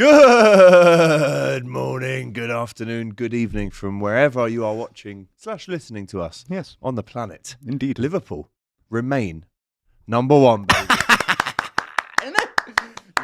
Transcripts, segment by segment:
Good morning, good afternoon, good evening from wherever you are watching / listening to us on the planet. Indeed. Liverpool remain number one, baby.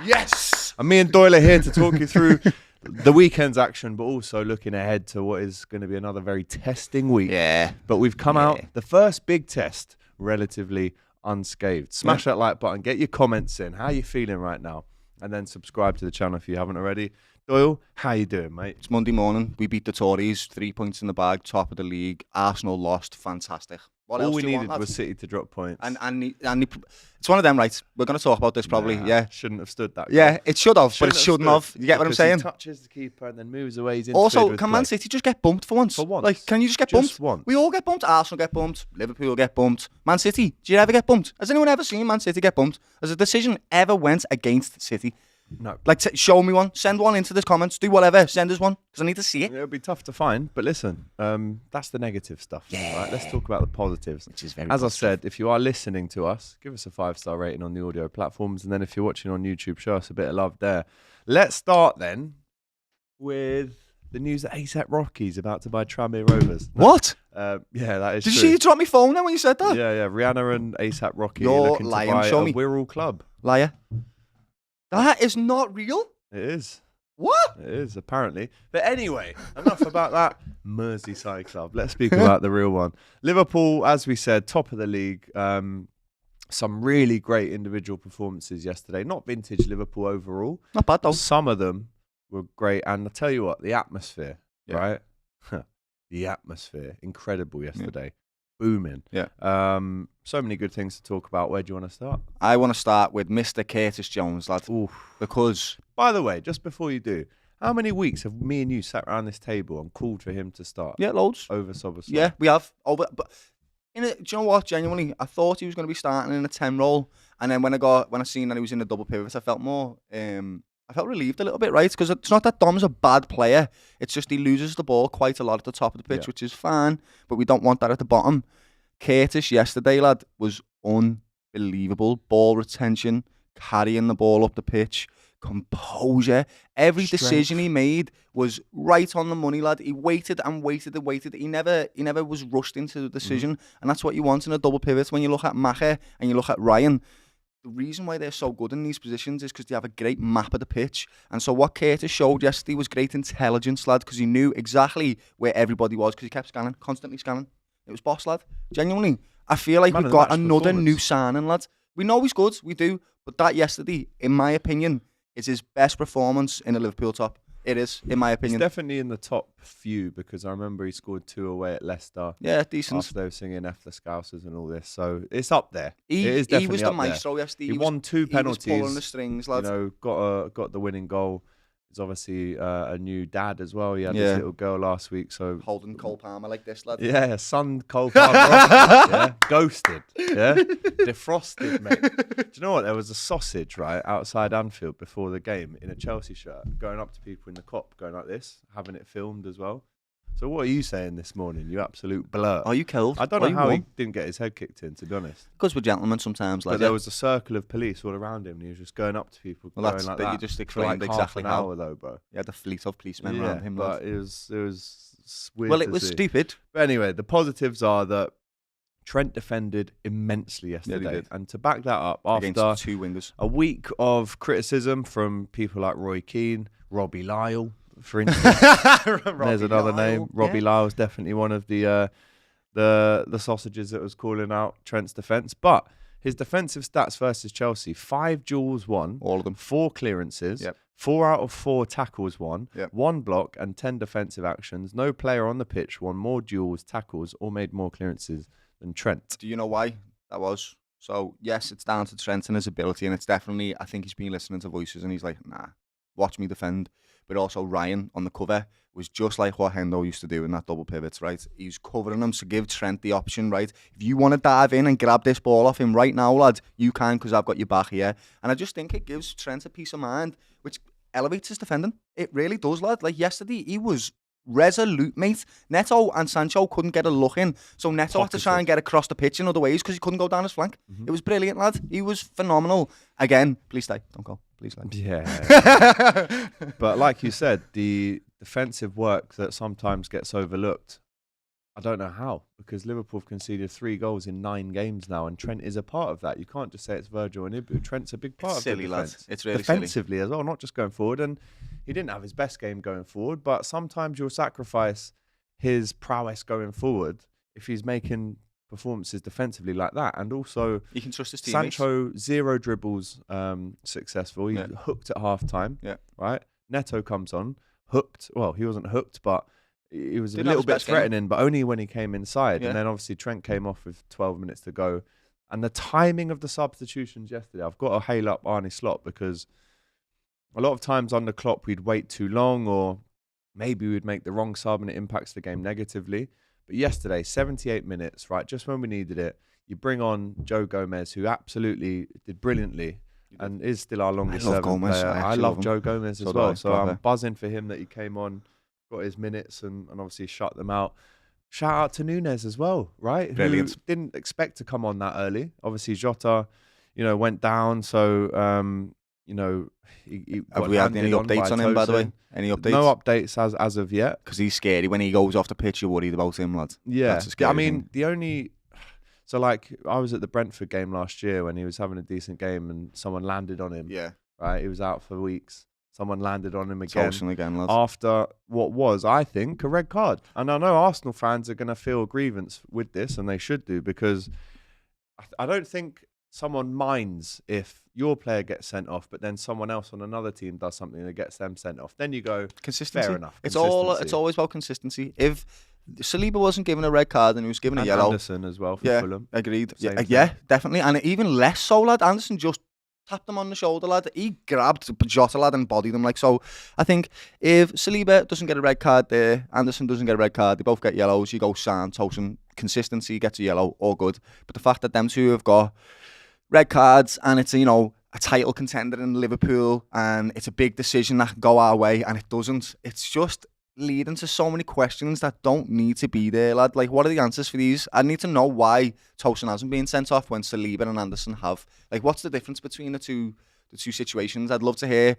Yes! And me and Doyle are here to talk you through the weekend's action, but also looking ahead to what is going to be another very testing week. Yeah. But we've come out, the first big test, relatively unscathed. Smash that like button, get your comments in. How are you feeling right now? And then subscribe to the channel if you haven't already. Doyle, how you doing, mate? It's Monday morning. We beat the Tories. 3 points in the bag, top of the league. Arsenal lost. Fantastic. What All else we do you needed want, was lads? City to drop points. And it's one of them, right? We're going to talk about this probably. Yeah. Shouldn't have stood that. Yeah, it should have, but it shouldn't have. You get what I'm saying? He touches the keeper and then moves away. He's Also, can Man City just get bumped for once? For once. Like, can you just get bumped? Just once. We all get bumped. Arsenal get bumped. Liverpool get bumped. Man City, do you ever get bumped? Has anyone ever seen Man City get bumped? Has a decision ever went against City? No. Like, show me one. Send one into the comments. Do whatever. Send us one because I need to see it. It'll be tough to find, but listen, that's the negative stuff. Yeah. Right? Let's talk about the positives. Which is very As positive. I said, if you are listening to us, give us a 5-star rating on the audio platforms, and then if you're watching on YouTube, show us a bit of love there. Let's start then with the news that ASAP Rocky's about to buy Tranmere Rovers. What? Yeah, that is Did you true. see you drop my phone then when you said that? Yeah. Rihanna and ASAP Rocky are You're looking to lying. buy Show a me. Wirral club. Liar. That is not real. It is. What? It is, apparently. But anyway, enough about that Merseyside club. Let's speak about the real one. Liverpool, as we said, top of the league. Some really great individual performances yesterday. Not vintage Liverpool overall. Not bad though. Some of them were great. And I'll tell you what, the atmosphere, right? The atmosphere, incredible yesterday. Booming. Yeah. So many good things to talk about. Where do you want to start? I want to start with Mr. Curtis Jones, lad. Oof. Because By the way, just before you do, how many weeks have me and you sat around this table and called for him to start? yeah, loads. Over Soberson. Yeah, we have. But do you know what? Genuinely, I thought he was going to be starting in a 10 role, and then when I seen that he was in the double pivot, I felt more. I felt relieved a little bit, right? Because it's not that Dom's a bad player. It's just he loses the ball quite a lot at the top of the pitch, which is fine. But we don't want that at the bottom. Curtis yesterday, lad, was unbelievable. Ball retention, carrying the ball up the pitch, composure. Every decision he made was right on the money, lad. He waited and waited and waited. He never was rushed into the decision, and that's what you want in a double pivot. When you look at Macher and you look at Ryan, the reason why they're so good in these positions is because they have a great map of the pitch. And so what Curtis showed yesterday was great intelligence, lad, because he knew exactly where everybody was because he kept scanning, constantly scanning. It was boss, lad. Genuinely. I feel like we've got another new signing, lad. We know he's good, we do. But that yesterday, in my opinion, is his best performance in a Liverpool top. It is, in my opinion. He's definitely in the top few because I remember he scored 2 away at Leicester. Yeah, decent. After they were singing F the Scousers and all this. So it's up there. He was the maestro yesterday. He won 2 penalties. He was pulling the strings, lad. You know, got the winning goal. He's obviously a new dad as well. He had his little girl last week. So holding Cole Palmer like this, lad. Yeah, son Cole Palmer. Yeah, ghosted. Yeah, defrosted, mate. Do you know what? There was a sausage right outside Anfield before the game in a Chelsea shirt, going up to people in the Kop, going like this, having it filmed as well. So what are you saying this morning? You absolute blur. Are you killed? I don't know how he didn't get his head kicked in, to be honest. Because we're gentlemen sometimes, lad. But there was a circle of police all around him, and he was just going up to people. Well, going like that that you just for explained like exactly half an how. hour though, bro. He had a fleet of policemen around him, lad. But it was weird. Well, it was stupid. But anyway, the positives are that Trent defended immensely yesterday, did. And to back that up, Against after 2 wingers, a week of criticism from people like Roy Keane, Robbie Lyle, for instance. There's another name. Robbie Lyle's definitely one of the sausages that was calling out Trent's defence. But his defensive stats versus Chelsea: 5 duels won, all of them, 4 clearances, Yep. 4 out of 4 tackles won, Yep. 1 block and 10 defensive actions. No player on the pitch won more duels, tackles, or made more clearances than Trent. Do you know why that was? So, yes, it's down to Trent and his ability, and it's definitely, I think he's been listening to voices, and he's like, nah, watch me defend. But also Ryan on the cover was just like what Hendo used to do in that double pivots, right? He's covering him to give Trent the option, right? If you want to dive in and grab this ball off him right now, lad, you can because I've got your back here. And I just think it gives Trent a peace of mind, which elevates his defending. It really does, lad. Like yesterday, he was resolute, mate. Neto and Sancho couldn't get a look in, so Neto had to try and get across the pitch in other ways because he couldn't go down his flank. It was brilliant, lad. He was phenomenal. Again, please stay. Don't go. Please stay. Yeah. But like you said, the defensive work that sometimes gets overlooked, I don't know how, because Liverpool have conceded 3 goals in 9 games now, and Trent is a part of that. You can't just say it's Virgil and Ibu. Trent's a big part of the defence. It's really defensively silly. as well, not just going forward. And he didn't have his best game going forward, but sometimes you'll sacrifice his prowess going forward if he's making performances defensively like that. And also, you can trust his teammates. Sancho, 0 dribbles successful. He hooked at half time. Right? Neto comes on, hooked. Well, he wasn't hooked, but he was a little bit threatening, but only when he came inside. And then obviously Trent came off with 12 minutes to go. And the timing of the substitutions yesterday, I've got to hail up Arne Slot, because a lot of times under Klopp we'd wait too long, or maybe we'd make the wrong sub and it impacts the game negatively. But yesterday, 78 minutes, right, just when we needed it, you bring on Joe Gomez, who absolutely did brilliantly and is still our longest serving player. I love Joe Gomez as well. So I'm buzzing for him that he came on, got his minutes and obviously shut them out. Shout out to Nunes as well, right? Brilliant. Who didn't expect to come on that early. Obviously, Jota, went down. So, he have we had any updates on him, by the way? Any updates? No updates as of yet. Because he's scary. When he goes off the pitch, you're worried about him, lads. Yeah. That's a scary thing. So like I was at the Brentford game last year when he was having a decent game and someone landed on him. Yeah. Right? He was out for weeks. Someone landed on him again. Lads. After what was, I think, a red card. And I know Arsenal fans are going to feel a grievance with this, and they should do, because I don't think someone minds if your player gets sent off, but then someone else on another team does something that gets them sent off. Then you go, consistency. Fair enough. It's always about consistency. If Saliba wasn't given a red card and he was given a yellow. Anderson as well for Fulham. Agreed. Yeah, definitely. And even less so, lad. Anderson just tapped him on the shoulder, lad. He grabbed Jota, lad, and bodied him. So I think if Saliba doesn't get a red card there, Anderson doesn't get a red card, they both get yellows, you go Sam, Tosin, consistency, gets a yellow, all good. But the fact that them two have got red cards and it's, a title contender in Liverpool and it's a big decision that can go our way and it doesn't, it's just leading to so many questions that don't need to be there, lad. Like, what are the answers for these? I need to know why Tosin hasn't been sent off when Saliba and Anderson have. Like, what's the difference between the two situations? I'd love to hear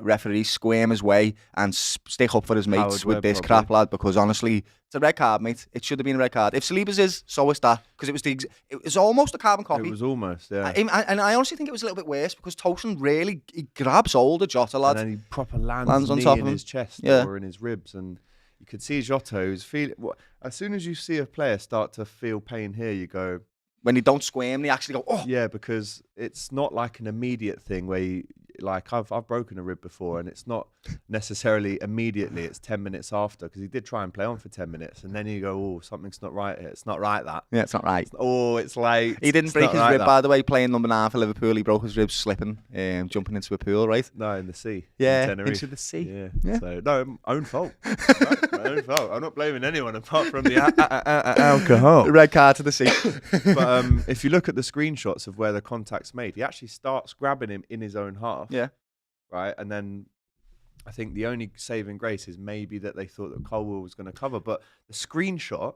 referee squirm his way and stick up for his mates with this crap, lad, because honestly, it's a red card, mate. It should have been a red card. If Saliba's is, so is that, because it was almost a carbon copy. It was almost, yeah. And I honestly think it was a little bit worse because Tosin really, he grabs hold of Jota, lad. And then he proper lands on top of his chest or in his ribs, and you could see Jota who's feeling. As soon as you see a player start to feel pain here, you go. When they don't squirm, they actually go, oh. Yeah, because it's not like an immediate thing where you, like I've broken a rib before, and it's not necessarily immediately. It's 10 minutes after, because he did try and play on for 10 minutes, and then you go, oh, something's not right here. It's not right, that. Yeah, it's not right. It's late. He didn't break his rib, by the way, playing number 9 for Liverpool. He broke his ribs slipping, jumping into a pool, right? No, in the sea. Yeah, into the sea. Yeah. So no, own fault. Right? My own fault. I'm not blaming anyone apart from the alcohol. Red card to the sea. But if you look at the screenshots of where the contact's made, he actually starts grabbing him in his own half. Yeah. Right, and then I think the only saving grace is maybe that they thought that Colwell was going to cover, but the screenshot,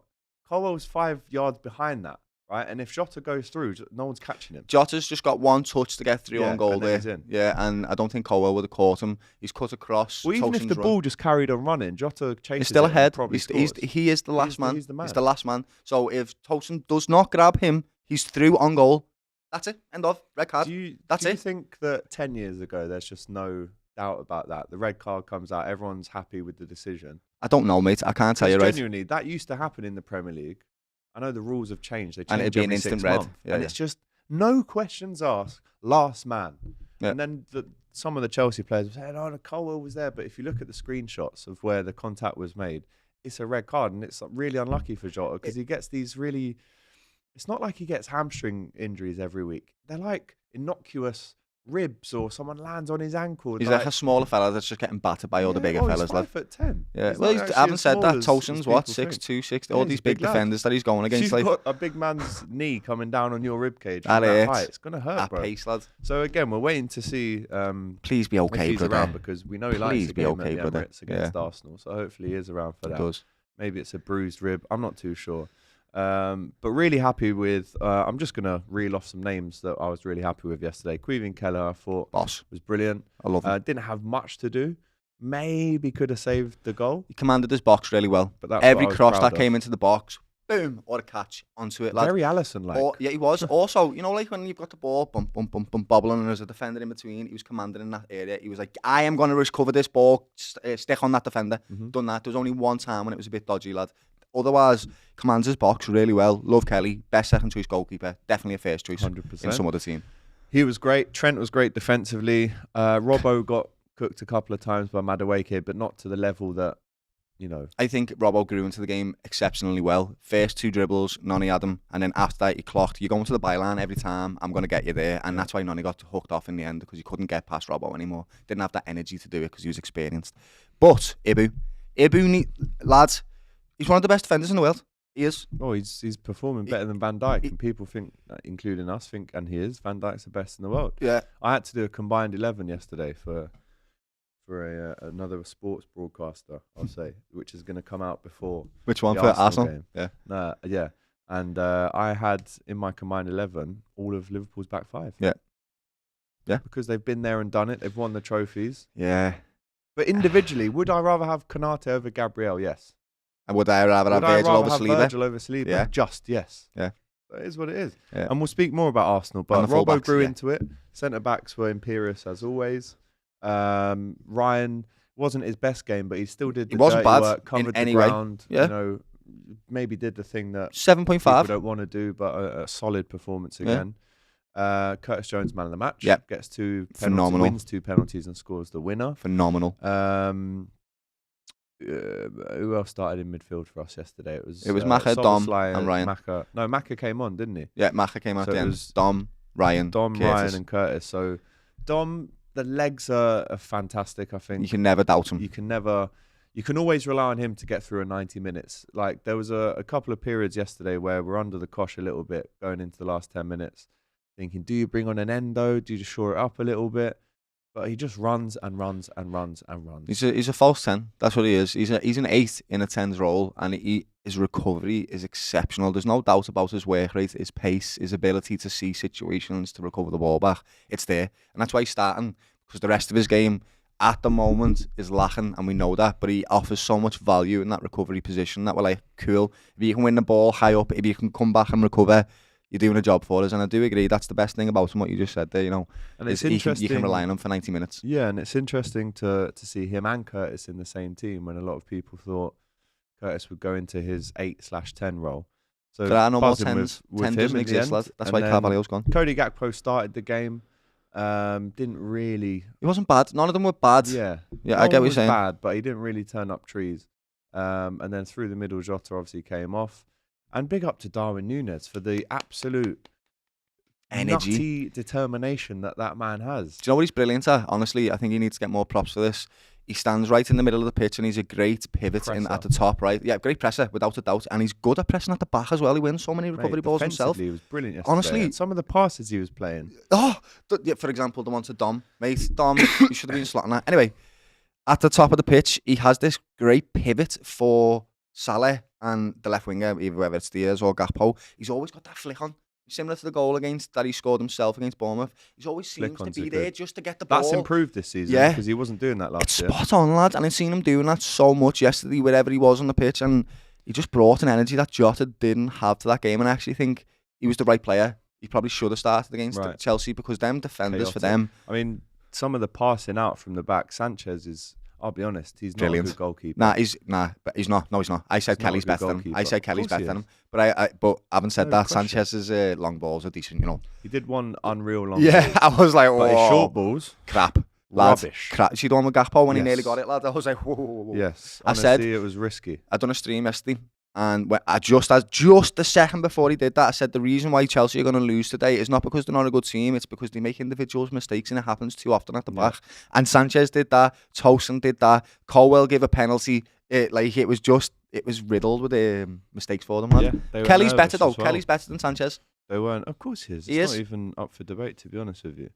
Colwell's 5 yards behind that, right? And if Jota goes through, no one's catching him. Jota's just got one touch to get through on goal there. Yeah, and I don't think Colwell would have caught him. He's cut across. Well, even if the ball just carried on running, Jota chases. He's still ahead. He is the last man. He's the man. He's the last man. So if Tosin does not grab him, he's through on goal. That's it. End of. Red card. Do you it. think that 10 years ago, there's just no doubt about that? The red card comes out, everyone's happy with the decision. I don't know, mate. I can't tell you, right? Genuinely, that used to happen in the Premier League. I know the rules have changed. They change and it'd be every an instant 6 red. months. And it's just no questions asked. Last man. Yeah. And then some of the Chelsea players were saying, oh, Colwell was there. But if you look at the screenshots of where the contact was made, it's a red card. And it's really unlucky for Jota because he gets these really... It's not like he gets hamstring injuries every week. They're like innocuous ribs, or someone lands on his ankle. He's like a smaller fella that's just getting battered by all the bigger fellas. He's 5'10". Yeah, well, I haven't said that. Tosin's what, 6'2", 6'3", all these big defenders that he's going against. You've got a big man's knee coming down on your rib cage. It's going to hurt, bro. Pace, lad. So again, we're waiting to see. Please be okay, brother. Around, because we know he likes to be okay, brother. Against Arsenal. So hopefully he is around for that. Does. Maybe it's a bruised rib. I'm not too sure. But really happy with. I'm just gonna reel off some names that I was really happy with yesterday. Queven Keller, I thought Boss was brilliant. I love him. Didn't have much to do. Maybe could have saved the goal. He commanded his box really well. But that's every what I was cross proud that came of. into the box, boom, what a catch onto it, lad. Very Alisson-like. Yeah, he was. Also, you know, like when you've got the ball, bump, bump, bump, bump, bobbling, and there's a defender in between, he was commanding in that area. He was like, I am going to recover this ball, stick on that defender. Done that. There was only one time when it was a bit dodgy, lad. Otherwise, commands his box really well. Love Kelly. Best second choice goalkeeper. Definitely a first choice 100%. in some other team. He was great. Trent was great defensively. Robbo got cooked a couple of times by Madueke, but not to the level that, you know. I think Robbo grew into the game exceptionally well. First 2 dribbles, Nonny had him, and then after that he clocked, you're going to the byline every time, I'm going to get you there, and that's why Nonny got hooked off in the end, because he couldn't get past Robbo anymore. Didn't have that energy to do it because he was experienced. But lads, he's one of the best defenders in the world. He is. Oh, he's performing better than Van Dijk, and people think, including us, and he is. Van Dijk's the best in the world. Yeah. I had to do a combined 11 yesterday for another sports broadcaster, I'll say, which is going to come out before. Which one, the for Arsenal Arsenal? game. Yeah. And I had in my combined 11 all of Liverpool's back 5. Yeah. Because they've been there and done it. They've won the trophies. Yeah. But individually, would I rather have Konate over Gabriel? Yes. And would I rather have Virgil over Saliba? Virgil over Saliba? Yeah. Just yes. Yeah. That is what it is. Yeah. And we'll speak more about Arsenal. But Robbo grew into it. Centre backs were imperious as always. Ryan wasn't his best game, but he still did the dirty work, covered the ground. Yeah. You know, maybe did the thing that 7.5 people don't want to do, but a solid performance again. Curtis Jones, man of the match. Yep. Gets 2 penalties, Phenomenal. wins 2 penalties and scores the winner. Phenomenal. Who else started in midfield for us yesterday? It was Maka, Dom, and Ryan. Maka came on, didn't he? Yeah, Maka came out at the end. Dom, Ryan, Ryan, and Curtis. So Dom, the legs are fantastic. I think you can never doubt him. You can always rely on him to get through a 90 minutes. Like there was a couple of periods yesterday where we're under the cosh a little bit going into the last 10 minutes, thinking, do you bring on an Endo? Do you just shore it up a little bit? But he just runs and runs and runs and runs. He's a false 10. That's what he is. He's an 8 in a 10's role, and his recovery is exceptional. There's no doubt about his work rate, his pace, his ability to see situations to recover the ball back. It's there, and that's why he's starting, because the rest of his game at the moment is lacking, and we know that. But he offers so much value in that recovery position that we're like, cool. If you can win the ball high up, if you can come back and recover, you're doing a job for us. And I do agree, that's the best thing about him, what you just said there, you know. And it's interesting. You can rely on him for 90 minutes. Yeah, and it's interesting to see him and Curtis in the same team when a lot of people thought Curtis would go into his 8/10 role. So there are no more 10s. 10 doesn't exist, lad. That's why Carvalho's gone. Cody Gakpo started the game. Didn't really. He wasn't bad. None of them were bad. Yeah, I get what you're saying. Bad, but he didn't really turn up trees. And then through the middle, Jota obviously came off. And big up to Darwin Núñez for the absolute energy, nutty determination that man has. Do you know what he's brilliant at? Honestly, I think he needs to get more props for this. He stands right in the middle of the pitch and he's a great pivot at the top, right? Yeah, great presser, without a doubt. And he's good at pressing at the back as well. He wins so many recovery balls himself. He was brilliant yesterday. Honestly. And some of the passes he was playing. For example, the one to Dom. Mate, Dom, you should have been slotting that. Anyway, at the top of the pitch, he has this great pivot for Salah and the left winger, either whether it's Diaz or Gakpo. He's always got that flick on. Similar to the goal that he scored himself against Bournemouth. He's always seems to be there just to get the ball. That's improved this season because he wasn't doing that last year. Spot on, lad. And I've seen him doing that so much yesterday, wherever he was on the pitch. And he just brought an energy that Jota didn't have to that game. And I actually think he was the right player. He probably should have started against Chelsea, because them defenders for them. I mean, some of the passing out from the back, Sanchez is... I'll be honest, he's not a good goalkeeper. But he's not. No, he's not. I said Kelly's better than him. I said Kelly's better than him. But having said that, Sanchez's long balls are decent, you know. He did one unreal long ball. I was like, but his short balls, crap. Rubbish. Crap. See the one with Gakpo when he nearly got it, lad? I was like, whoa. Yes. Honestly, it was risky. I'd done a stream yesterday. And just the second before he did that, I said the reason why Chelsea are going to lose today is not because they're not a good team, it's because they make individuals mistakes, and it happens too often at the back. And Sanchez did that, Tosin did that, Colwell gave a penalty. It was riddled with mistakes for them, man. Yeah, Kelly's better though. Well. Kelly's better than Sanchez. They weren't. Of course he is. It's not even up for debate, to be honest with you.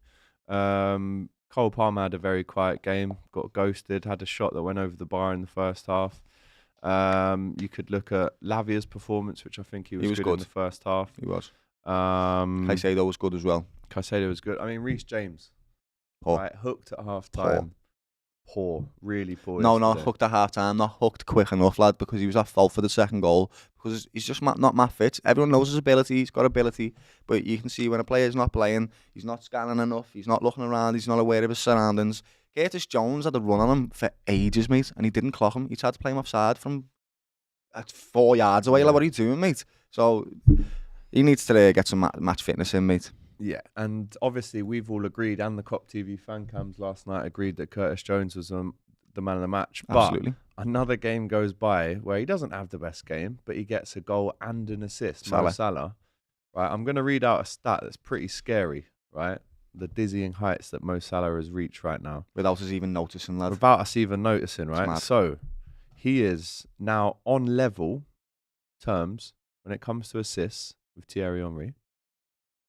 Cole Palmer had a very quiet game, got ghosted, had a shot that went over the bar in the first half. You could look at Lavia's performance, which I think he was good in the first half. He was. Caicedo was good as well. Caicedo was good. I mean, Reece James, Poor. right, hooked at half time. Poor, really poor. No, not hooked at half time, not hooked quick enough, lad, because he was at fault for the second goal. Because he's just not Matt Fitz. Everyone knows his ability, he's got ability, but you can see when a player's not playing, he's not scanning enough, he's not looking around, he's not aware of his surroundings. Curtis Jones had a run on him for ages, mate, and he didn't clock him. He tried to play him offside from 4 yards away. Like, what are you doing, mate? So he needs to get some match fitness in, mate. Yeah, and obviously we've all agreed, and the Kop TV fan cams last night agreed that Curtis Jones was the man of the match. Absolutely. But another game goes by where he doesn't have the best game, but he gets a goal and an assist. Mo Salah. Right, I'm going to read out a stat that's pretty scary, right? The dizzying heights that Mo Salah has reached right now. Without us even noticing, lad. Without us even noticing, right? So he is now on level terms when it comes to assists with Thierry Henry.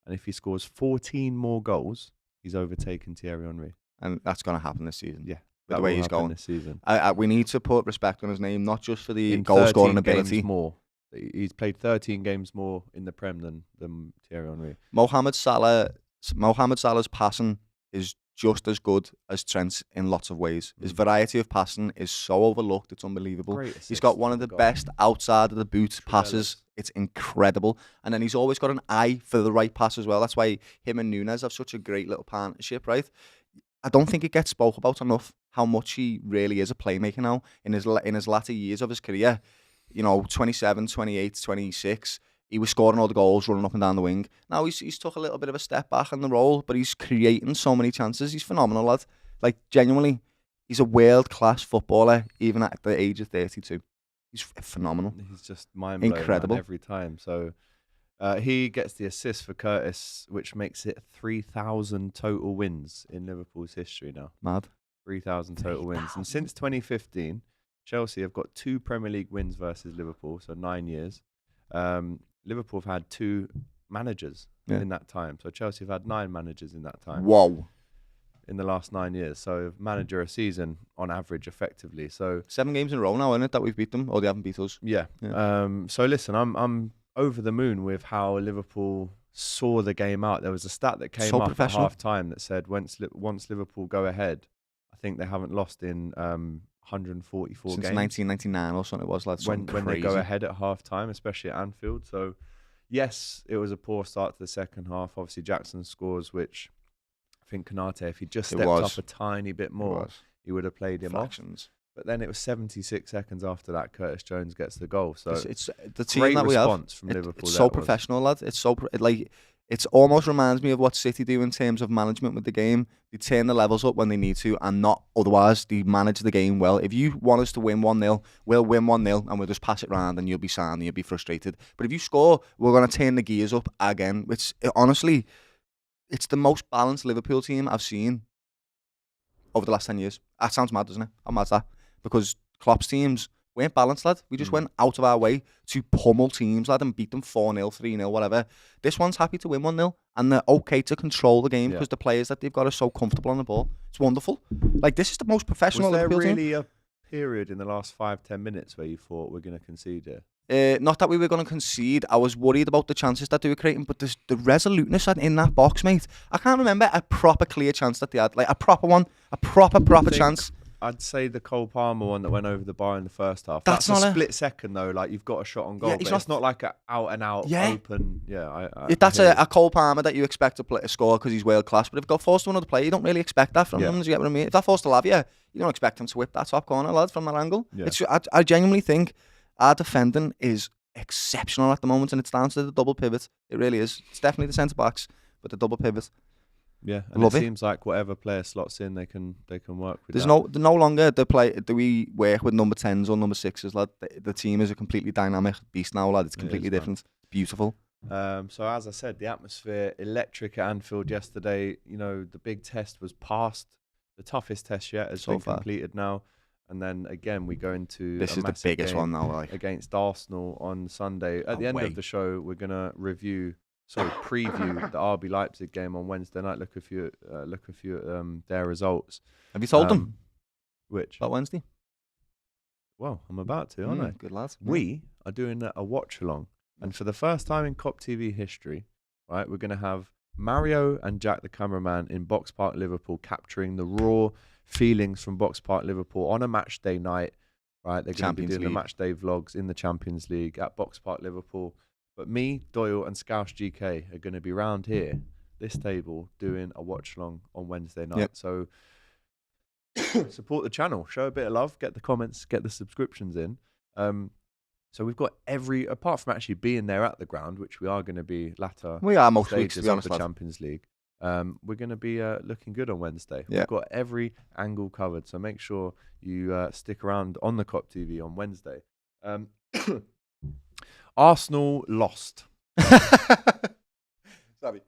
And if he scores 14 more goals, he's overtaken Thierry Henry. And that's going to happen this season. Yeah. With the way he's going this season. We need to put respect on his name, not just for the goal scoring ability. More. He's played 13 games more in the Prem than Thierry Henry. Mohamed Salah's passing is just as good as Trent's in lots of ways. His variety of passing is so overlooked, it's unbelievable. He's got one of the best outside of the boot passes. It's incredible. And then he's always got an eye for the right pass as well. That's why him and Nunes have such a great little partnership, right? I don't think it gets spoke about enough how much he really is a playmaker now in his latter years of his career. 27, 28, 26. He was scoring all the goals, running up and down the wing. Now he's took a little bit of a step back in the role, but he's creating so many chances. He's phenomenal, lad. Like, genuinely, he's a world-class footballer, even at the age of 32. He's phenomenal. He's just mind-blowing, incredible every time. So he gets the assist for Curtis, which makes it 3,000 total wins in Liverpool's history now. Mad. 3,000 total wins. And since 2015, Chelsea have got 2 Premier League wins versus Liverpool, so 9 years. Liverpool have had 2 managers in that time. So Chelsea have had 9 managers in that time. Whoa. In the last 9 years. So manager a season on average, effectively. So 7 games in a row now, isn't it, that we've beat them? Or they haven't beat us? Yeah. So listen, I'm over the moon with how Liverpool saw the game out. There was a stat that came up at half time that said once Liverpool go ahead, I think they haven't lost in 144 since games. 1999 or something it was. Like when they go ahead at half time, especially at Anfield. So yes, it was a poor start to the second half. Obviously Jackson scores, which I think Konate, if he just stepped up a tiny bit more, he would have played him off. But then it was 76 seconds after that, Curtis Jones gets the goal. So it's the team that we have. From Liverpool. It's so professional, lad. It's so it almost reminds me of what City do in terms of management with the game. They turn the levels up when they need to, and not otherwise. They manage the game well. If you want us to win 1-0, we'll win 1-0, and we'll just pass it round, and you'll be sad and you'll be frustrated. But if you score, we're going to turn the gears up again. Honestly, it's the most balanced Liverpool team I've seen over the last 10 years. That sounds mad, doesn't it? How mad's that? Because Klopp's teams weren't balanced, lad. We just went out of our way to pummel teams, lad, and beat them 4-0, 3-0, whatever. This one's happy to win 1-0, and they're okay to control the game because the players that they've got are so comfortable on the ball. It's wonderful. Like, this is the most professional Liverpool team. Was there really a period in the last 5-10 minutes where you thought we're going to concede here? Not that we were going to concede. I was worried about the chances that they were creating, but the resoluteness in that box, mate. I can't remember a proper clear chance that they had. Like, a proper one. A proper chance. I'd say the Cole Palmer one that went over the bar in the first half. That's not a split second, though. Like, you've got a shot on goal, but it's not like an out-and-out open. Yeah, that's a Cole Palmer that you expect to score because he's world-class. But if it got forced to another player, you don't really expect that from him. Do you get what I mean? If that forced to Lavia, you don't expect him to whip that top corner, lad, from that angle. Yeah. I genuinely think our defending is exceptional at the moment, and it's down to the double pivot. It really is. It's definitely the centre-backs, but the double pivot. Yeah, and it seems like whatever player slots in, they can work with. There's no longer do we work with number 10s or number 6s, lad. The team is a completely dynamic beast now, lad. It's completely different. It's beautiful. So as I said, the atmosphere electric at Anfield yesterday. The big test was passed. The toughest test yet has been completed now. And then again, we go into this is the biggest one now, like, against Arsenal on Sunday. At the end of the show, we're gonna preview the RB Leipzig game on Wednesday night. Look a few at their results. Have you told them which about Wednesday? Well, I'm about to, aren't I? Good lad. We are doing a watch along, and for the first time in Kop TV history, right, we're going to have Mario and Jack the cameraman in Box Park Liverpool capturing the raw feelings from Box Park Liverpool on a match day night, right? They're going to be doing the match day vlogs in the Champions League at Box Park Liverpool. But me, Doyle and Scouse GK are going to be round here, this table, doing a watch along on Wednesday night. So support the channel, show a bit of love, get the comments, get the subscriptions in. So we've got apart from actually being there at the ground, which we are going to be latter. We are most weeks, to be honest, the Champions League. We're going to be looking good on Wednesday. We've got every angle covered, so make sure you stick around on the Kop TV on Wednesday. Arsenal lost. Sorry.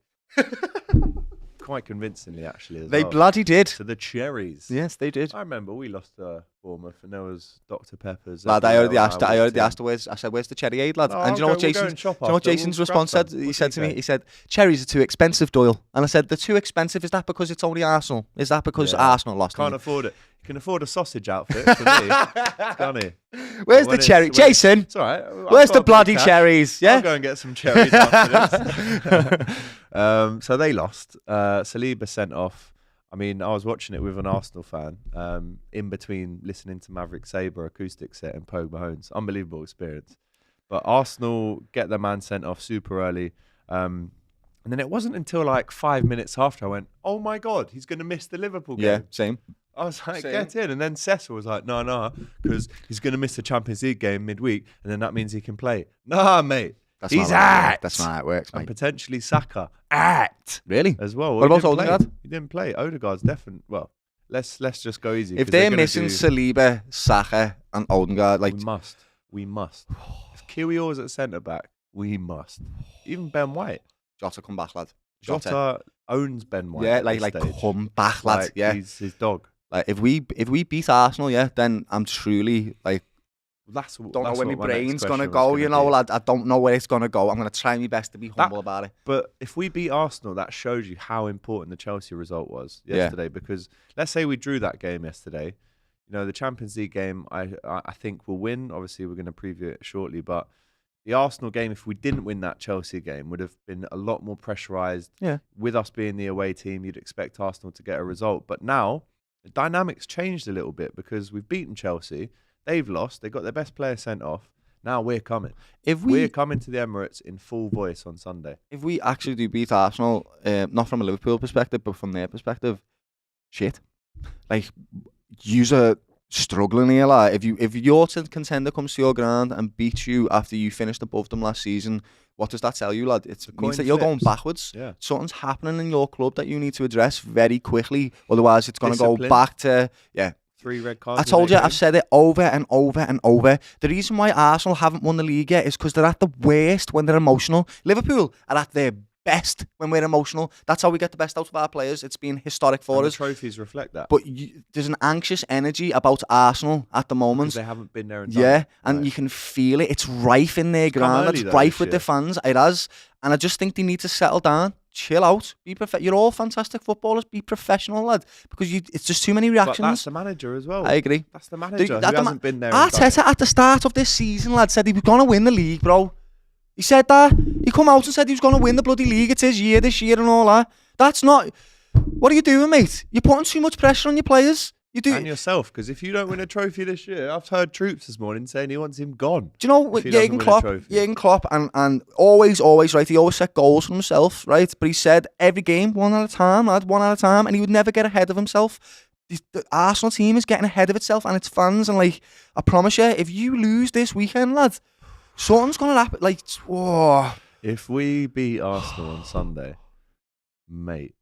Quite convincingly, actually. They bloody did. To the Cherries. Yes, they did. I remember we lost to Bournemouth, and there was Dr. Pepper's. Lad, I already asked. Where's the cherry aid, lad? No, and do you know what Jason's response said? He said to me, he said, "Cherries are too expensive, Doyle." And I said, "They're too expensive. Is that because it's only Arsenal? Is that because Arsenal lost?" Can't afford it. You can afford a sausage outfit for me. Can't you? Where's the cherry? Jason! It's all right. Where's the bloody cherries? Yeah? I'll go and get some cherries after this. So they lost. Saliba sent off. I mean, I was watching it with an Arsenal fan in between listening to Maverick Sabre acoustic set and Pogue Mahomes. Unbelievable experience. But Arsenal get their man sent off super early. And then it wasn't until like 5 minutes after I went, oh my God, he's going to miss the Liverpool game. Yeah, same. I was like, get in. And then Cecil was like, no, because he's going to miss the Champions League game midweek, and then that means he can play. Nah, mate. He's out. That's not how it works, mate. And potentially Saka out. Really? As well. What about Odegaard? He didn't play. Odegaard's definitely. Well, let's just go easy. If they're missing Saliba, Saka, and Odegaard, like we must. If Kiwior's at centre back, we must. Even Ben White. Jota, come back, lad. Jota owns Ben White. Yeah, like come back, lad. Like, yeah, he's his dog. Like if we beat Arsenal, then I'm truly like. Don't know where my brain's gonna go. You know, lad. I don't know where it's gonna go. I'm gonna try my best to be humble about it. But if we beat Arsenal, that shows you how important the Chelsea result was yesterday. Because let's say we drew that game yesterday, you know, the Champions League game, I think we'll win. Obviously, we're going to preview it shortly, but the Arsenal game, if we didn't win that Chelsea game, would have been a lot more pressurised. Yeah. With us being the away team, you'd expect Arsenal to get a result. But now the dynamics changed a little bit because we've beaten Chelsea. They've lost. They got their best player sent off. Now we're coming. We're coming to the Emirates in full voice on Sunday. If we actually do beat Arsenal, not from a Liverpool perspective, but from their perspective, shit. Like, you're struggling here. Like, if your contender comes to your ground and beats you after you finished above them last season, what does that tell you, lad? It means that you're going backwards. Yeah. Something's happening in your club that you need to address very quickly. Otherwise, it's going to go back to 3 red cards. I told you, I've said it over and over and over. The reason why Arsenal haven't won the league yet is because they're at the worst when they're emotional. Liverpool are at their best when we're emotional. That's how we get the best out of our players. It's been historic for us. The trophies reflect that. But there's an anxious energy about Arsenal at the moment. They haven't been there in time. Yeah, and you can feel it. It's rife in their ground. It's rife with the fans. It has. And I just think they need to settle down. Chill out. Be You're all fantastic footballers. Be professional, lad. Because it's just too many reactions. But that's the manager as well. I agree. That's the manager who hasn't been there. Arteta at the start of this season, lad, said he was going to win the league, bro. He said that. He come out and said he was going to win the bloody league. It's his year this year and all that. That's not... What are you doing, mate? You're putting too much pressure on your players. You do. And yourself, because if you don't win a trophy this year, I've heard Troops this morning saying he wants him gone. Do you know Jurgen Klopp, and always, right, he always set goals for himself, right? But he said every game, one at a time, lad, one at a time, and he would never get ahead of himself. The Arsenal team is getting ahead of itself and its fans, and like, I promise you, if you lose this weekend, lad, something's going to happen. Like, whoa. If we beat Arsenal on Sunday, mate.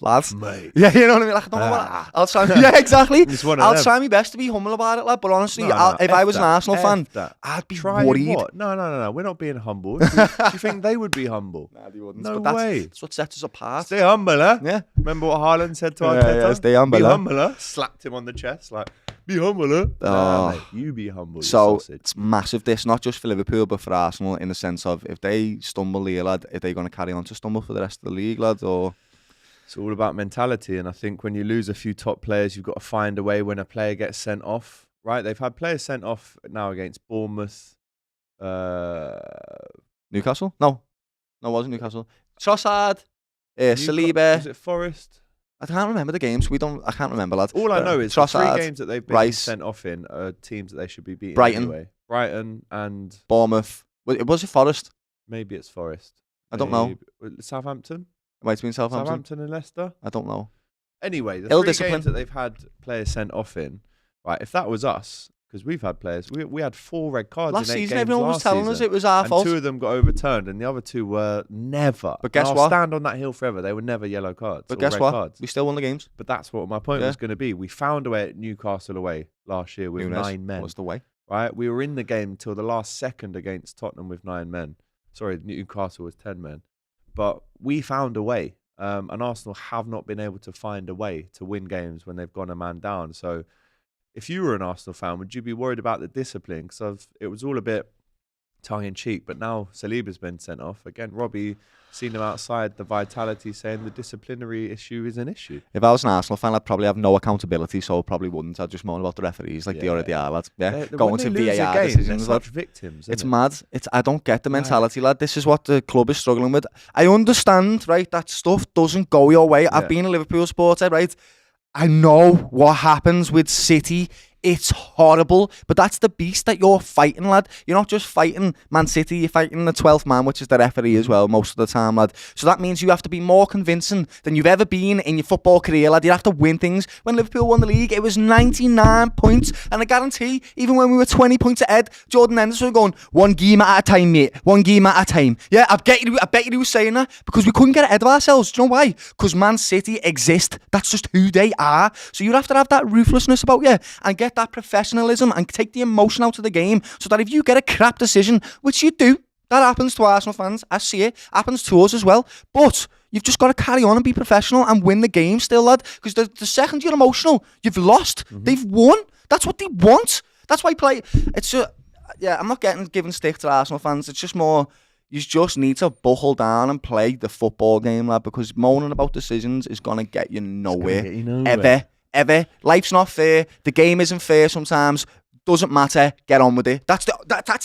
Lads. Mate. Yeah, you know what I mean? Like, I don't know what I'll try. Yeah, exactly. I'll try my best to be humble about it, lad. But honestly, if I was an Arsenal fan, I'd be worried. What? No. We're not being humble. Do you think they would be humble? Nah, they wouldn't. No way. That's what sets us apart. Stay humble, huh? Yeah. Remember what Haaland said to Arteta? Yeah, stay humble. Be humble, huh? Slapped him on the chest, like, be humble, huh? Nah, mate, you be humble. So it's massive. This not just for Liverpool, but for Arsenal, in the sense of if they stumble here, lad, are they going to carry on to stumble for the rest of the league, lad, or? It's all about mentality, and I think when you lose a few top players, you've got to find a way when a player gets sent off. right? They've had players sent off now against Bournemouth. Newcastle? No, it wasn't Newcastle. Trossard, Saliba. Was it Forest? I can't remember the games. I can't remember, lads. All I know is the Trossard, 3 games that they've been Rice, sent off in are teams that they should be beating Brighton. anyway. Brighton and Bournemouth. Was it Forest? maybe it's Forest. I don't know. Southampton? It might have been Southampton. Southampton and Leicester? I don't know. Anyway, the Ill 3 discipline. games that they've had players sent off in, right, if that was us, because we've had players, we had 4 red cards Last in 8 season, games everyone was last telling us season, it was our and fault. 2 of them got overturned, and the other 2 were never. But guess and what? I'll stand on that hill forever. They were never yellow cards. But or guess red what? Cards. We still won the games. But that's what my point Yeah. was going to be. We found a way at Newcastle away last year with Nunes 9 men. was the way. Right, we were in the game till the last second against Tottenham with 9 men. Sorry, Newcastle was 10 men. But we found a way. And Arsenal have not been able to find a way to win games when they've gone a man down. So if you were an Arsenal fan, would you be worried about the discipline? Because it was all a bit tongue-in-cheek. But now Saliba's been sent off. Again, Robbie, seen him outside the Vitality saying the disciplinary issue is an issue. If I was an Arsenal fan, I'd probably have no accountability, so I probably wouldn't. I'd just moan about the referees like they already are, lads. Yeah, going to VAR decisions, they're lad. such victims. It's isn't it? mad. I don't get the mentality, lad. This is what the club is struggling with. I understand, right, that stuff doesn't go your way. I've been a Liverpool supporter, right? I know what happens with City. It's horrible, but that's the beast that you're fighting, lad. You're not just fighting Man City, you're fighting the 12th man, which is the referee as well, most of the time, lad. So that means you have to be more convincing than you've ever been in your football career, lad. You have to win things. When Liverpool won the league, it was 99 points, and I guarantee, even when we were 20 points ahead, Jordan Henderson was going, 1 game at a time, mate. 1 game at a time. Yeah, I bet you he was saying that because we couldn't get ahead of ourselves. Do you know why? Because Man City exist. That's just who they are. So you have to have that ruthlessness about you and get that professionalism and take the emotion out of the game so that if you get a crap decision, which you do, that happens to Arsenal fans, I see it, happens to us as well, but you've just got to carry on and be professional and win the game still, lad, because the second you're emotional, you've lost. They've won. That's what they want. That's why I'm not giving stick to Arsenal fans. It's just more, you just need to buckle down and play the football game, lad, because moaning about decisions is going to get you nowhere. Ever. Life's not fair. The game isn't fair sometimes. Doesn't matter. Get on with it. That's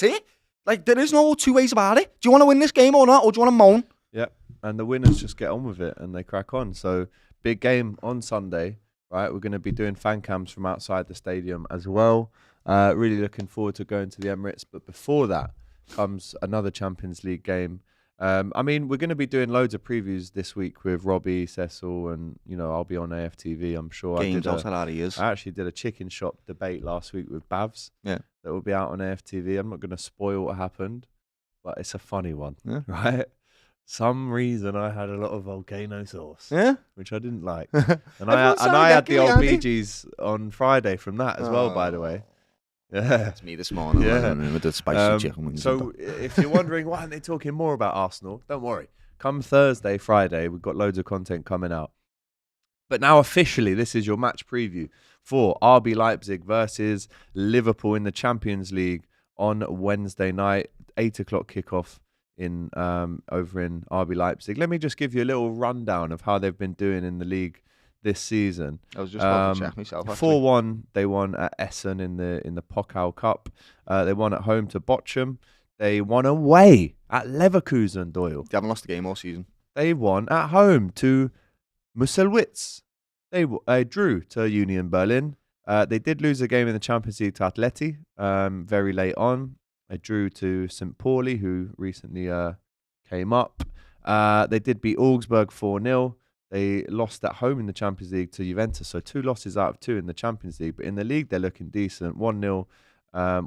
it. Like, there is no 2 ways about it. Do you want to win this game or not? Or do you want to moan? Yep. And the winners just get on with it and they crack on. So, big game on Sunday, right? We're going to be doing fan cams from outside the stadium as well. Really looking forward to going to the Emirates. But before that comes another Champions League game. I mean, we're going to be doing loads of previews this week with Robbie, Cecil, and, I'll be on AFTV, I'm sure. Games outside our ears. I actually did a chicken shop debate last week with Bavs. Yeah. That will be out on AFTV. I'm not going to spoil what happened, but it's a funny one, right? Some reason I had a lot of volcano sauce, which I didn't like. And I had the old Bee Gees on Friday from that as well, by the way. Yeah, it's me this morning. With the spicy chicken wings. So if you're wondering why aren't they talking more about Arsenal, don't worry. Come Thursday, Friday, we've got loads of content coming out. But now officially, this is your match preview for RB Leipzig versus Liverpool in the Champions League on Wednesday night, 8:00 kickoff in over in RB Leipzig. Let me just give you a little rundown of how they've been doing in the league this season. I was just about to check myself. 4-1, they won at Essen in the Pokal Cup. They won at home to Bochum. They won away at Leverkusen, Doyle. They haven't lost a game all season. They won at home to Musselwitz. They drew to Union Berlin. They did lose a game in the Champions League to Atleti very late on. They drew to St. Pauli, who recently came up. They did beat Augsburg 4-0. They lost at home in the Champions League to Juventus, so 2 losses out of 2 in the Champions League. But in the league, they're looking decent. 1-0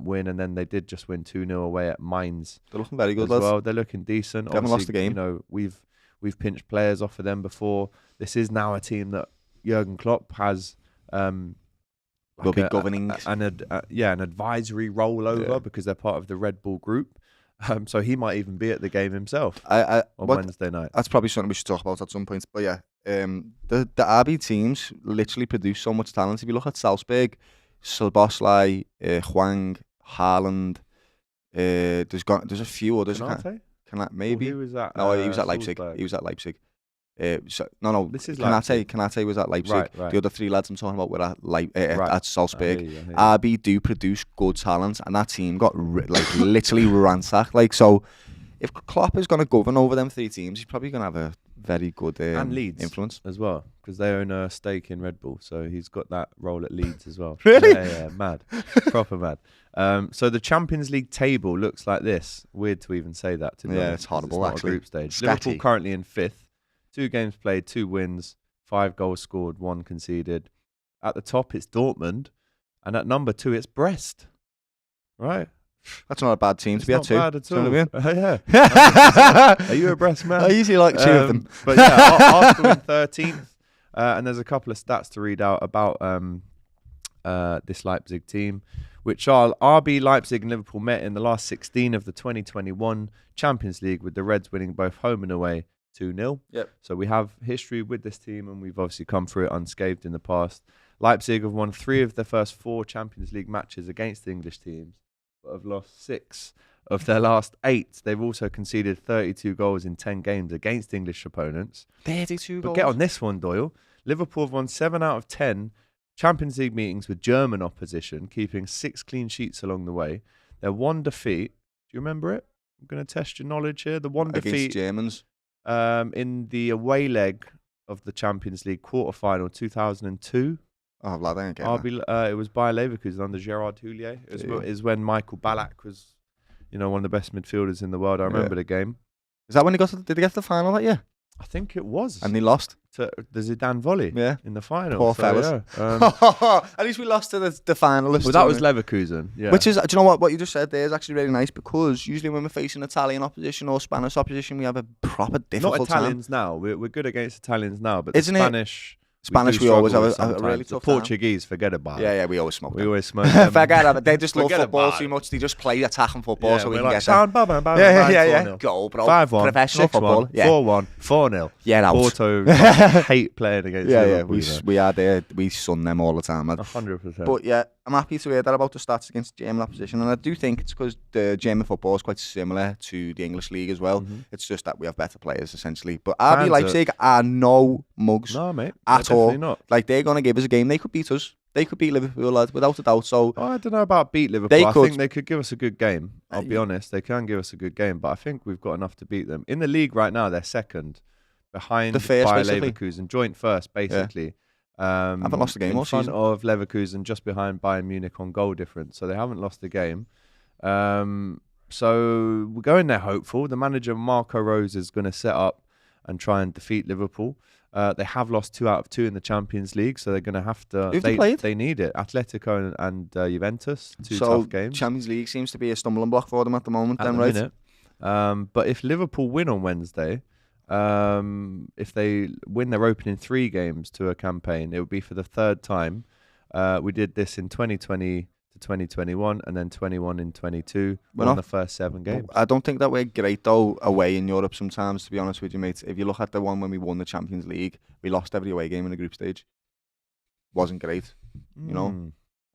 win, and then they did just win 2-0 away at Mainz. They're looking very good, as lads. well. They're looking decent. They haven't lost a game. We've pinched players off of them before. This is now a team that Jurgen Klopp has will be governing an advisory role over because they're part of the Red Bull group. So he might even be at the game himself on Wednesday night. That's probably something we should talk about at some point. But yeah, the RB teams literally produce so much talent. If you look at Salzburg, Szoboszlai, Hwang, Haaland, there's a few others. Canate? Maybe. Who was that? No, he was at Leipzig. He was at Leipzig. This is Leipzig. Kanate was at Leipzig. Right. The other 3 lads I'm talking about were at Salzburg. I hear you. RB do produce good talent, and that team got literally ransacked. So if Klopp is going to govern over them 3 teams, he's probably going to have a very good and Leeds influence as well, because they own a stake in Red Bull, so he's got that role at Leeds as well. Really? Yeah, mad, proper mad. So the Champions League table looks like this. Weird to even say that. To be honest, it's horrible. It's not actually, a group stage. Sketchy. Liverpool currently in 5th. 2 games played, 2 wins, 5 goals scored, 1 conceded. At the top, it's Dortmund, and at number 2, it's Brest. Right. That's not a bad team to be at too. Bad at all. Yeah. Are you a Brest man? I usually like 2 of them. But yeah, Arsenal in 13th. And there's a couple of stats to read out about this Leipzig team, which are RB Leipzig and Liverpool met in the last 16 of the 2021 Champions League, with the Reds winning both home and away 2-0. Yep. So we have history with this team, and we've obviously come through it unscathed in the past. Leipzig have won 3 of their first 4 Champions League matches against the English teams, but have lost 6 of their last 8. They've also conceded 32 goals in 10 games against English opponents. 32 goals. But get on this one, Doyle. Liverpool have won 7 out of 10 Champions League meetings with German opposition, keeping 6 clean sheets along the way. Their one defeat, do you remember it? I'm going to test your knowledge here. The one against defeat Germans in the away leg of the Champions League quarterfinal 2002. Oh, lad, I ain't getting that. It was by Leverkusen under Gerard Houllier. Is when Michael Ballack was, one of the best midfielders in the world. I remember the game. Is that when did they get to the final that year? I think it was. And they lost to the Zidane volley. Yeah. In the final. Poor fellas. Yeah. At least we lost to the finalists. Well, that was Leverkusen. Yeah. Which is, do you know what you just said there is actually really nice, because usually when we're facing Italian opposition or Spanish opposition, we have a proper difficult Not Italians now. We're good against Italians now, but Isn't the Spanish. We always have a really tough time. Portuguese, forget about it. Yeah, we always smoke them. We always smoke them. Forget about it. They just love football too much. They just play attacking football so we can get them. Yeah. Goal, bro. 5-1. Professional football. 4-1. 4-0. Yeah, out. Porto hate playing against Liverpool. We are there. We sun them all the time, man. 100%. But yeah, I'm happy to hear that about the stats against German opposition, and I do think it's because the German football is quite similar to the English league as well. Mm-hmm. It's just that we have better players essentially. But RB Leipzig are no mugs, no, mate, at all. Not. Like, they're gonna give us a game. They could beat us. They could beat Liverpool, lads, without a doubt. So I don't know about beat Liverpool. I think they could give us a good game. I'll be honest, they can give us a good game, but I think we've got enough to beat them. In the league right now, they're second, behind Bayer Leverkusen, joint first, basically. Yeah. Haven't lost a game all season. In front of Leverkusen, just behind Bayern Munich on goal difference, so they haven't lost a game. So we're going there hopeful. The manager Marco Rose is going to set up and try and defeat Liverpool. They have lost 2 out of 2 in the Champions League, so they're going to have to. They need it. Atletico and Juventus, 2 tough games. Champions League seems to be a stumbling block for them at the moment. Right? But if Liverpool win on Wednesday, if they win their opening 3 games to a campaign, it would be for the 3rd time. We did this in 2020 to 2021, and then 21 in 22. Won the first 7 games. I don't think that we're great though away in Europe sometimes, to be honest with you, mate. If you look at the one when we won the Champions League, we lost every away game in the group stage. Wasn't great, you know.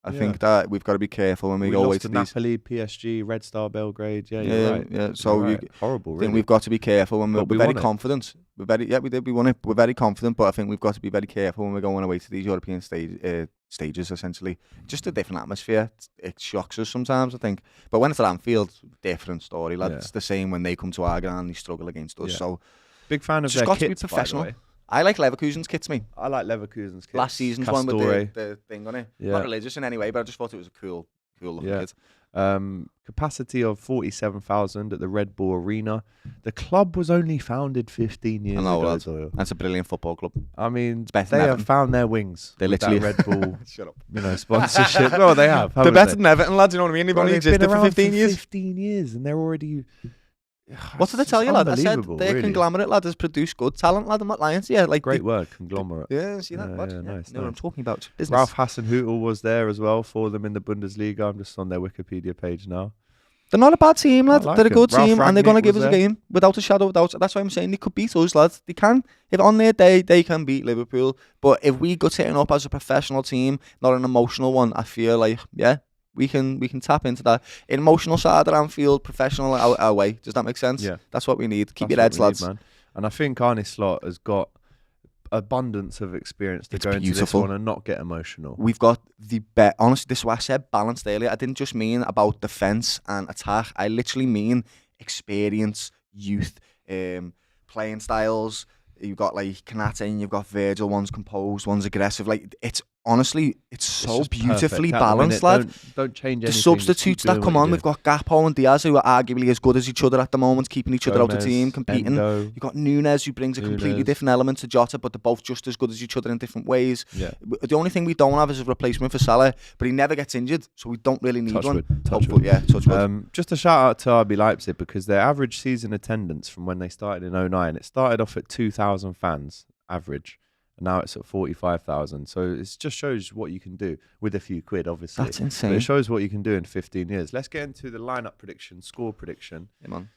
I think that we've got to be careful when we go away to these. Napoli, PSG, Red Star Belgrade. Yeah, you're right. Yeah. So horrible. Really. I think we've got to be careful when we're very confident. We did. We won it. We're very confident, but I think we've got to be very careful when we're going away to these European stages. Essentially, just a different atmosphere. It shocks us sometimes, I think. But when it's at Anfield, different story. Like it's the same when they come to our ground, they struggle against us. So big fan of their got kits, to be professional. By the way. I like Leverkusen's kits, me. I like Leverkusen's kits. Last season's one with the thing on it. Yeah. Not religious in any way, but I just thought it was a cool looking kit. Capacity of 47,000 at the Red Bull Arena. The club was only founded 15 years ago. That's a brilliant football club. I mean, they have found their wings. They literally Red Bull. Shut up. Sponsorship. Well, they have. They're better than Everton, lads. You know what I mean? They've only existed for 15 years. 15 years, and they're already. What did I tell you, lad? I said they're conglomerate, lad. Has produced good talent, lad. I'm not lying to you. Like great word, conglomerate. Yeah, see that? Nice. Know what I'm talking about. Business. Ralph Hasenhüttl was there as well for them in the Bundesliga. I'm just on their Wikipedia page now. They're not a bad team, lad. They're a good team, Ralph and they're going to give Rangnick us a game without a shadow of doubt. That's why I'm saying they could beat us, lads. They can. If on their day they can beat Liverpool, but if we go setting up as a professional team, not an emotional one, I feel like we can tap into that emotional side at Anfield, professional our way. Does that make sense? Yeah, that's what we need. Keep your heads, lads. Man. And I think Arne Slot has got abundance of experience to go into this one and not get emotional. We've got the bet. Honestly, this is what I said balanced earlier. I didn't just mean about defense and attack. I literally mean experience, youth, playing styles. You've got like Kanate and you've got Virgil. One's composed, one's aggressive. Like it's honestly, it's so beautifully balanced, lad. Don't change anything. The substitutes that come on, we've got Gakpo and Diaz who are arguably as good as each other at the moment, keeping each other out of the team, competing. You've got Nunes who brings a completely different element to Jota, but they're both just as good as each other in different ways. Yeah. The only thing we don't have is a replacement for Salah, but he never gets injured, so we don't really need one. Touch wood. Yeah, touch wood. Just a shout out to RB Leipzig because their average season attendance from when they started in 2009, it started off at 2,000 fans average. And now it's at 45,000. So it just shows what you can do with a few quid, obviously. That's insane. But it shows what you can do in 15 years. Let's get into the lineup prediction, score prediction. Yeah, man.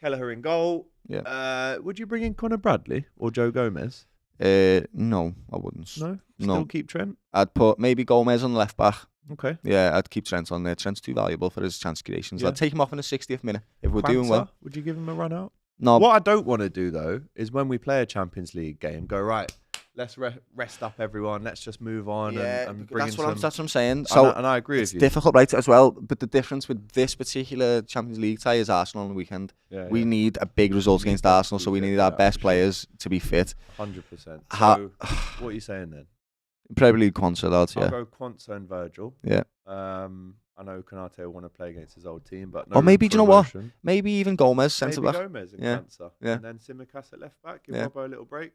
Kelleher in goal. Yeah. Would you bring in Conor Bradley or Joe Gomez? No, I wouldn't. No? Still keep Trent? I'd put maybe Gomez on the left back. Okay. Yeah, I'd keep Trent on there. Trent's too valuable for his chance creations. Yeah. I'd take him off in the 60th minute if we're Quanta, doing well. Would you give him a run out? No. What I don't want to do, though, is when we play a Champions League game, go, right, let's rest up everyone. Let's just move on and bring in some... That's what I'm saying. So and I agree with you. It's difficult, right, as well. But the difference with this particular Champions League tie is Arsenal on the weekend. We need a big result against Arsenal, so we need our best players to be fit. 100%. So, what are you saying then? Probably Quanta, lads, yeah. I'll go Quanta and Virgil. Yeah. I know Kanate will want to play against his old team, but or maybe, do you know what? Maybe even Gomez, centre-back. Maybe Gomez and Quanta. Yeah. And then Tsimikas at left-back, give Robbo a little break.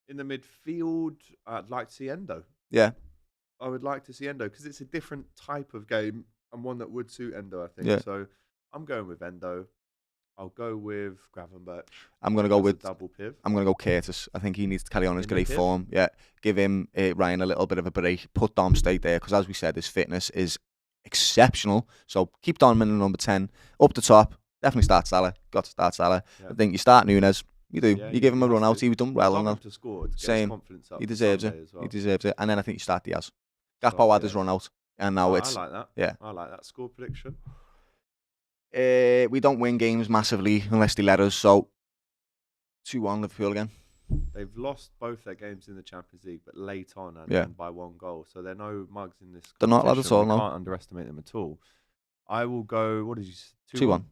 In the midfield, I'd like to see Endo. Yeah. I would like to see Endo because it's a different type of game and one that would suit Endo, I think. Yeah. So I'm going with Endo. I'll go with Gravenberch. I'm going to go with double piv. I'm going to go Curtis. I think he needs to carry on his great form. Yeah. Give him, Ryan, a little bit of a break. Put Dom State there because, as we said, his fitness is exceptional. So keep Dom in number 10. Up the top, definitely start Salah. Got to start Salah. Yeah. I think you start Nunes. You do. You give him a run out. He's done well on that. Same. He deserves it. Well. He deserves it. And then I think you start Diaz. Gakpo had his run out. And now it's... I like that. Yeah. I like that. Score prediction? We don't win games massively unless they let us. So 2-1 Liverpool again. They've lost both their games in the Champions League, but late on and by 1 goal. So they're no mugs in this. They're not allowed at all, no. Can't underestimate them at all. I will go, what did you say? 2-1.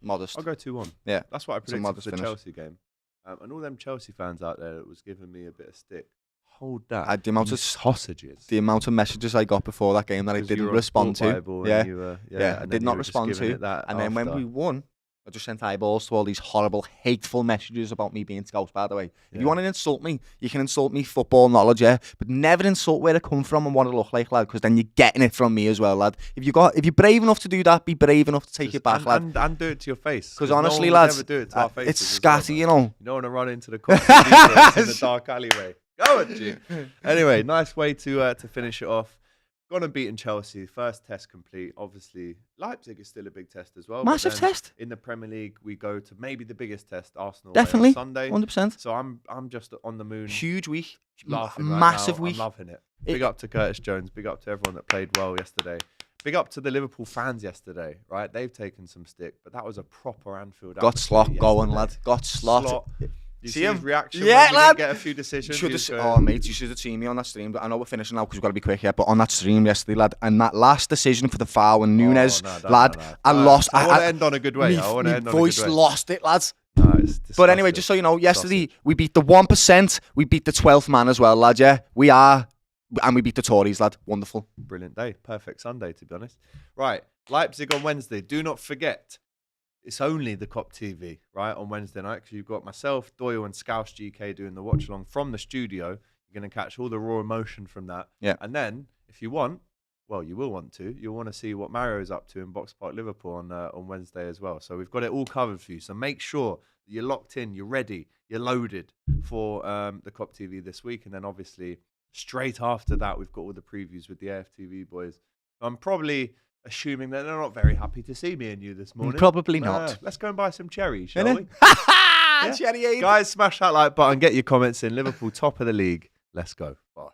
Modest. I'll go 2-1. Yeah. That's what I predicted for the Chelsea game. And all them Chelsea fans out there that was giving me a bit of stick. Hold that. The amount of sausages. The amount of messages I got before that game that I didn't respond to. I did not respond to. And then when we won, I just sent eyeballs to all these horrible, hateful messages about me being Scouse, by the way. If you want to insult me, you can insult me football knowledge, but never insult where I come from and what I look like, lad, because then you're getting it from me as well, lad. If you're brave enough to do that, be brave enough to take it back, lad. And do it to your face. Because honestly, lads, it's scatty, you know. You don't want to run into the Kop TV in the dark alleyway. Go on, G. Anyway, nice way to finish it off. Gone and beaten Chelsea. First test complete. Obviously, Leipzig is still a big test as well. Massive test. In the Premier League, we go to maybe the biggest test, Arsenal. Definitely. On Sunday. 100%. So I'm just on the moon. Huge week. Laughing massive right now. week. I'm loving it. Big up to Curtis Jones. Big up to everyone that played well yesterday. Big up to the Liverpool fans yesterday, right? They've taken some stick, but that was a proper Anfield. Got Slot going, lad. Got Slot. You see his reaction yeah, when lad. Get a few decisions. Mate, you should have seen me on that stream. But I know we're finishing now because we've got to be quick here. But on that stream yesterday, lad, and that last decision for the foul and Nunes, lad, I lost. I want to end on a good way. My voice lost it, lads. No, but anyway, just so you know, yesterday we beat the 1%. We beat the 12th man as well, lad. Yeah, we are. And we beat the Tories, lad. Wonderful. Brilliant day. Perfect Sunday, to be honest. Right. Leipzig on Wednesday. Do not forget, it's only the Kop TV, right, on Wednesday night, because you've got myself, Doyle, and Scouse GK doing the watch-along from the studio. You're going to catch all the raw emotion from that. Yeah. And then, if you want, well, you will want to, you'll want to see what Mario's up to in Box Park Liverpool on Wednesday as well. So we've got it all covered for you. So make sure that you're locked in, you're ready, you're loaded for the Kop TV this week. And then, obviously, straight after that, we've got all the previews with the AFTV boys. I'm probably assuming that they're not very happy to see me and you this morning. Probably not. Let's go and buy some cherries, shall we? Cherry aid. Guys, smash that like button. Get your comments in. Liverpool, top of the league. Let's go. Bosh.